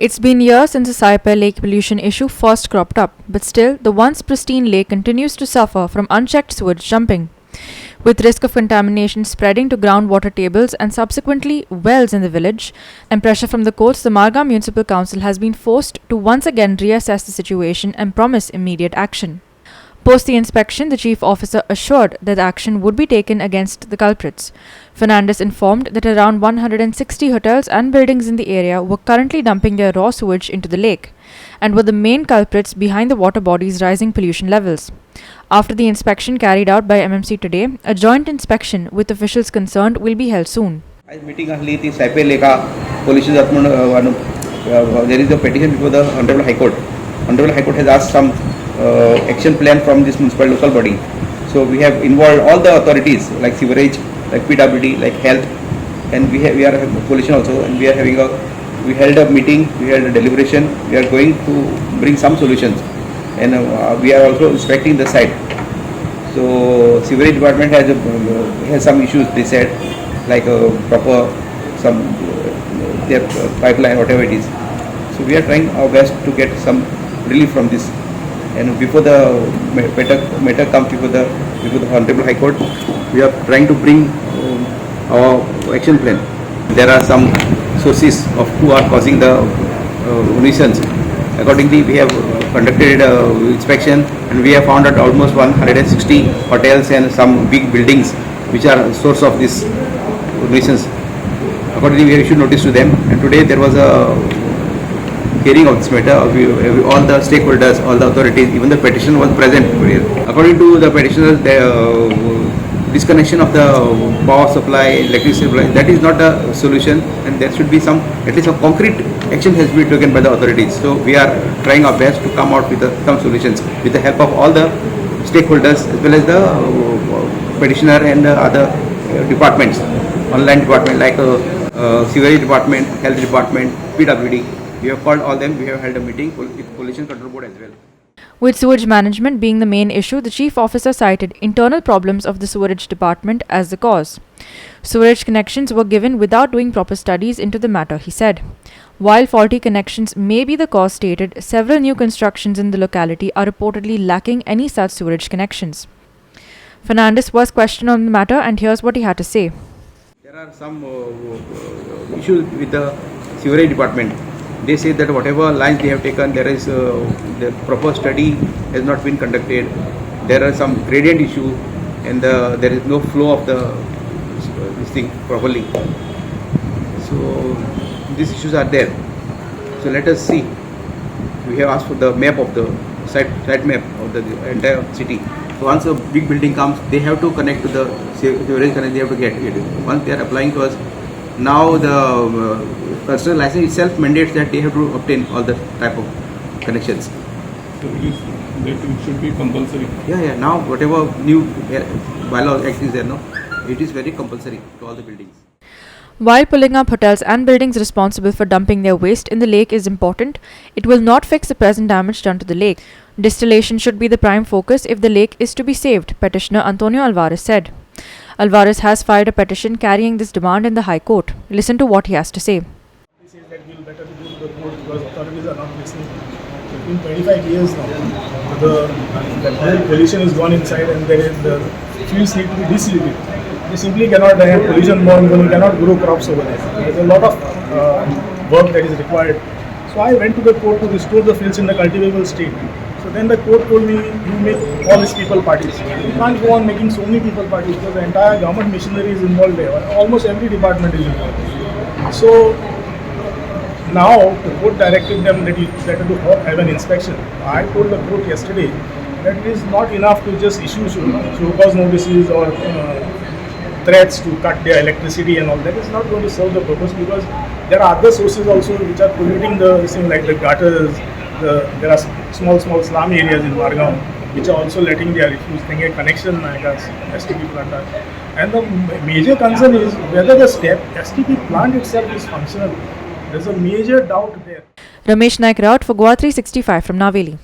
It's been years since the Saipem Lake pollution issue first cropped up, but still, the once pristine lake continues to suffer from unchecked sewage dumping. With risk of contamination spreading to groundwater tables and subsequently wells in the village, and pressure from the courts, the Margam Municipal Council has been forced to once again reassess the situation and promise immediate action. Post the inspection, the chief officer assured that action would be taken against the culprits. Fernandes informed that around 160 hotels and buildings in the area were currently dumping their raw sewage into the lake and were the main culprits behind the water body's rising pollution levels. After the inspection carried out by MMC today, a joint inspection with officials concerned will be held soon. आज meeting आसली ती सायपेम लेका pollution जाता म्हणून there is a petition before the Honorable High Court. Honorable High Court has asked some action plan from this municipal local body. So we have involved all the authorities like sewerage, like PWD, like health, and we are having pollution also, and we held a meeting, we held a deliberation. We are going to bring some solutions, and we are also inspecting the site. So sewerage department has some issues. They said like proper some their pipeline, whatever it is. So we are trying our best to get some relief from this. And before the matter comes before the Honorable High Court, we are trying to bring our action plan. There are some sources of who are causing the nuisance. Accordingly, we have conducted inspection, and we have found out almost 160 hotels and some big buildings which are source of this nuisance. Accordingly, we have issued notice to them, and today there was a hearing of this matter. All the stakeholders, all the authorities, even the petitioner was present. According to the petitioner, the disconnection of the power supply, electricity supply, that is not a solution, and there should be at least some concrete action has been taken by the authorities. So we are trying our best to come out with some solutions with the help of all the stakeholders as well as the petitioner and other departments, online department like sewerage department, health department, PWD. We have called all them. We have held a meeting with Pollution Control Board as well. With sewage management being the main issue, the chief officer cited internal problems of the sewerage department as the cause. Sewerage connections were given without doing proper studies into the matter, he said. While faulty connections may be the cause stated, several new constructions in the locality are reportedly lacking any such sewerage connections. Fernandes was questioned on the matter, and here's what he had to say. There are some issues with the sewerage department. They say that whatever lines they have taken, there is the proper study has not been conducted. There are some gradient issue, and there is no flow of this thing properly. So these issues are there. So let us see. We have asked for the map of the site map of the entire city. So once a big building comes, they have to connect to the sewerage connect. They have to get it. Once they are applying to us, now the personal license itself mandates that they have to obtain all the type of connections. So it should be compulsory. Yeah. Now whatever new bylaw act is there, no, it is very compulsory to all the buildings. While pulling up hotels and buildings responsible for dumping their waste in the lake is important, it will not fix the present damage done to the lake. Distillation should be the prime focus if the lake is to be saved, petitioner Antonio Alvarez said. Alvarez has filed a petition carrying this demand in the High Court. Listen to what he has to say. He says that we will better go to the court because authorities are not listening. It's been 25 years now. The whole pollution is gone inside, and the fields need to be deseeded. They simply cannot have pollution born when you cannot grow crops over there. There's a lot of work that is required. So I went to the court to restore the fields in the cultivable state. So then the court told me, you make all these people parties. You can't go on making so many people parties because the entire government machinery is involved there. Almost every department is involved. So now the court directed them that you better to have an inspection. I told the court yesterday that it is not enough to just issue show cause notices or threats to cut their electricity and all. That is not going to serve the purpose because there are other sources also which are polluting the thing like the gutters. There are small slum areas in Margam which are also letting their refuse thing a connection STP plant. And the major concern is whether the STP plant itself is functional. There's a major doubt there. Ramesh Naik Raut for Goa 365 from Naveli.